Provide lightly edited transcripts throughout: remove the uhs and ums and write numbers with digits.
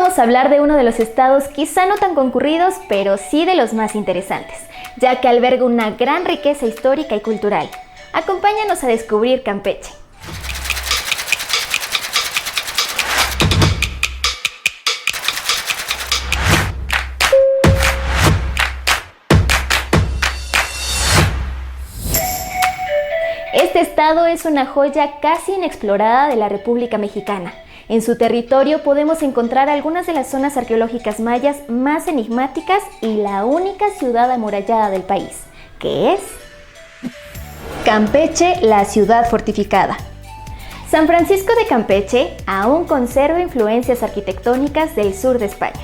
vamos a hablar de uno de los estados quizá no tan concurridos, pero sí de los más interesantes, ya que alberga una gran riqueza histórica y cultural. Acompáñanos a descubrir Campeche. Este estado es una joya casi inexplorada de la República Mexicana. En su territorio podemos encontrar algunas de las zonas arqueológicas mayas más enigmáticas y la única ciudad amurallada del país, que es Campeche, la ciudad fortificada. San Francisco de Campeche aún conserva influencias arquitectónicas del sur de España,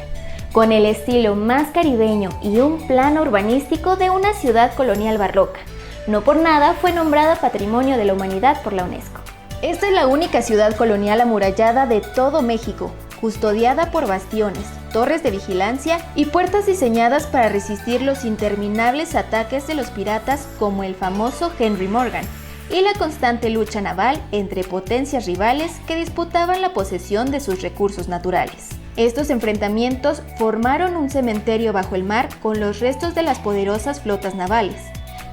con el estilo más caribeño y un plano urbanístico de una ciudad colonial barroca. No por nada fue nombrada Patrimonio de la Humanidad por la UNESCO. Esta es la única ciudad colonial amurallada de todo México, custodiada por bastiones, torres de vigilancia y puertas diseñadas para resistir los interminables ataques de los piratas como el famoso Henry Morgan y la constante lucha naval entre potencias rivales que disputaban la posesión de sus recursos naturales. Estos enfrentamientos formaron un cementerio bajo el mar con los restos de las poderosas flotas navales,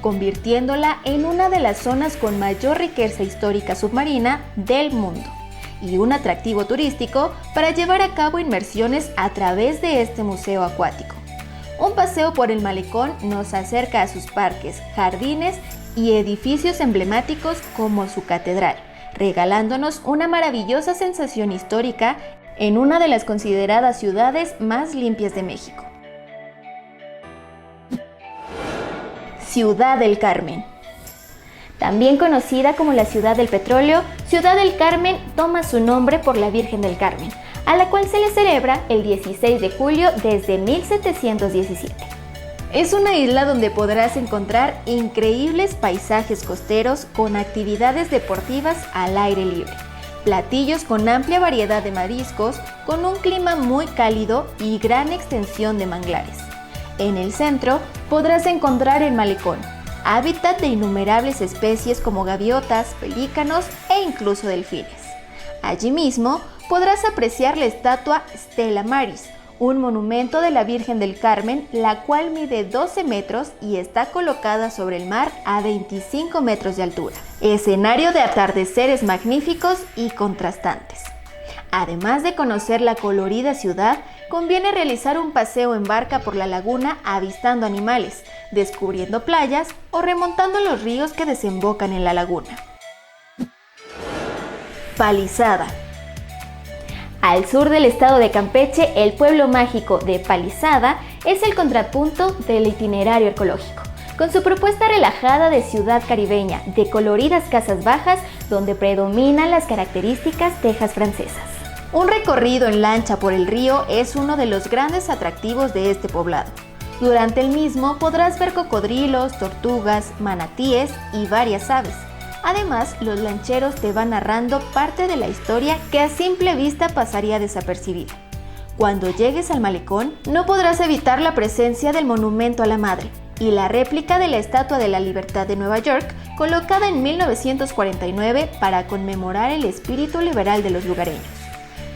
convirtiéndola en una de las zonas con mayor riqueza histórica submarina del mundo y un atractivo turístico para llevar a cabo inmersiones a través de este museo acuático. Un paseo por el malecón nos acerca a sus parques, jardines y edificios emblemáticos como su catedral, regalándonos una maravillosa sensación histórica en una de las consideradas ciudades más limpias de México. Ciudad del Carmen. También conocida como la Ciudad del Petróleo, Ciudad del Carmen toma su nombre por la Virgen del Carmen, a la cual se le celebra el 16 de julio desde 1717. Es una isla donde podrás encontrar increíbles paisajes costeros con actividades deportivas al aire libre, platillos con amplia variedad de mariscos, con un clima muy cálido y gran extensión de manglares. En el centro podrás encontrar el malecón, hábitat de innumerables especies como gaviotas, pelícanos e incluso delfines. Allí mismo podrás apreciar la estatua Stella Maris, un monumento de la Virgen del Carmen, la cual mide 12 metros y está colocada sobre el mar a 25 metros de altura, escenario de atardeceres magníficos y contrastantes. Además de conocer la colorida ciudad, conviene realizar un paseo en barca por la laguna avistando animales, descubriendo playas o remontando los ríos que desembocan en la laguna. Palizada. Al sur del estado de Campeche, el pueblo mágico de Palizada es el contrapunto del itinerario ecológico, con su propuesta relajada de ciudad caribeña, de coloridas casas bajas donde predominan las características tejas francesas. Un recorrido en lancha por el río es uno de los grandes atractivos de este poblado. Durante el mismo podrás ver cocodrilos, tortugas, manatíes y varias aves. Además, los lancheros te van narrando parte de la historia que a simple vista pasaría desapercibida. Cuando llegues al malecón, no podrás evitar la presencia del Monumento a la Madre y la réplica de la Estatua de la Libertad de Nueva York, colocada en 1949 para conmemorar el espíritu liberal de los lugareños.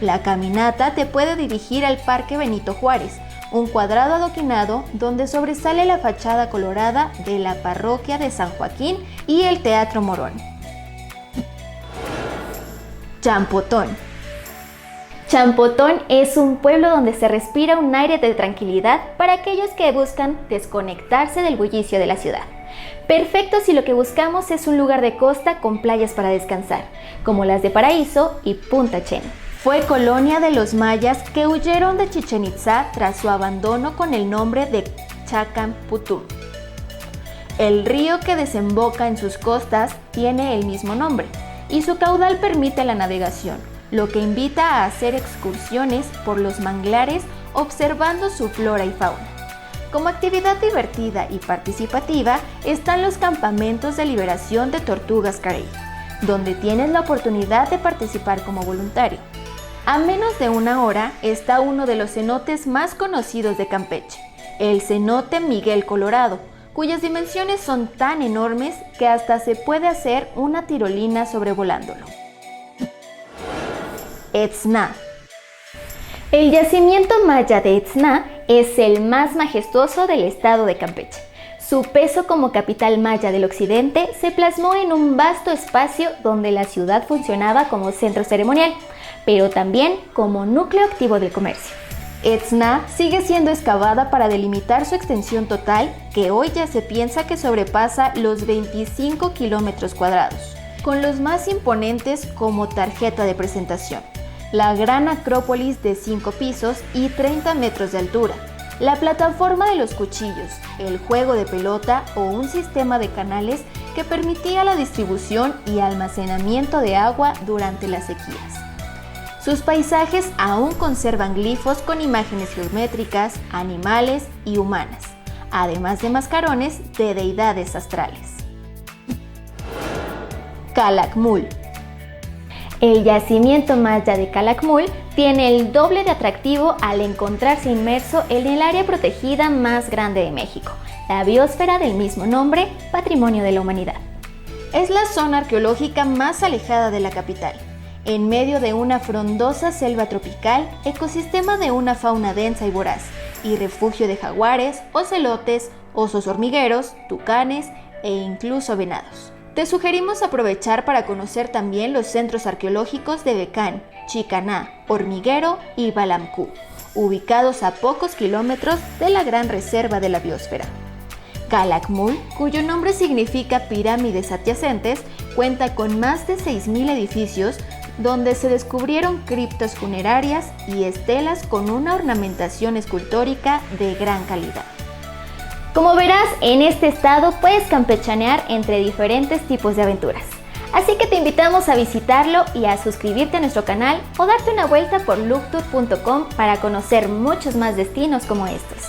La caminata te puede dirigir al Parque Benito Juárez, un cuadrado adoquinado donde sobresale la fachada colorada de la parroquia de San Joaquín y el Teatro Morón. Champotón. Champotón es un pueblo donde se respira un aire de tranquilidad para aquellos que buscan desconectarse del bullicio de la ciudad. Perfecto si lo que buscamos es un lugar de costa con playas para descansar, como las de Paraíso y Punta Chen. Fue colonia de los mayas que huyeron de Chichén Itzá tras su abandono con el nombre de Chacamputum. El río que desemboca en sus costas tiene el mismo nombre y su caudal permite la navegación, lo que invita a hacer excursiones por los manglares observando su flora y fauna. Como actividad divertida y participativa están los campamentos de liberación de tortugas carey, donde tienes la oportunidad de participar como voluntario. A menos de una hora está uno de los cenotes más conocidos de Campeche, el cenote Miguel Colorado, cuyas dimensiones son tan enormes que hasta se puede hacer una tirolina sobrevolándolo. Etzna. El yacimiento maya de Etzna es el más majestuoso del estado de Campeche. Su peso como capital maya del occidente se plasmó en un vasto espacio donde la ciudad funcionaba como centro ceremonial, pero también como núcleo activo del comercio. Etzna sigue siendo excavada para delimitar su extensión total, que hoy ya se piensa que sobrepasa los 25 kilómetros cuadrados, con los más imponentes como tarjeta de presentación: la gran acrópolis de 5 pisos y 30 metros de altura, la plataforma de los cuchillos, el juego de pelota o un sistema de canales que permitía la distribución y almacenamiento de agua durante las sequías. Sus paisajes aún conservan glifos con imágenes geométricas, animales y humanas, además de mascarones de deidades astrales. Calakmul. El yacimiento maya de Calakmul tiene el doble de atractivo al encontrarse inmerso en el área protegida más grande de México, la biosfera del mismo nombre, Patrimonio de la Humanidad. Es la zona arqueológica más alejada de la capital, en medio de una frondosa selva tropical, ecosistema de una fauna densa y voraz, y refugio de jaguares, ocelotes, osos hormigueros, tucanes e incluso venados. Te sugerimos aprovechar para conocer también los centros arqueológicos de Becán, Chicaná, Hormiguero y Balamcú, ubicados a pocos kilómetros de la gran reserva de la biosfera. Calakmul, cuyo nombre significa pirámides adyacentes, cuenta con más de 6.000 edificios donde se descubrieron criptas funerarias y estelas con una ornamentación escultórica de gran calidad. Como verás, en este estado puedes campechanear entre diferentes tipos de aventuras. Así que te invitamos a visitarlo y a suscribirte a nuestro canal o darte una vuelta por looktour.com para conocer muchos más destinos como estos.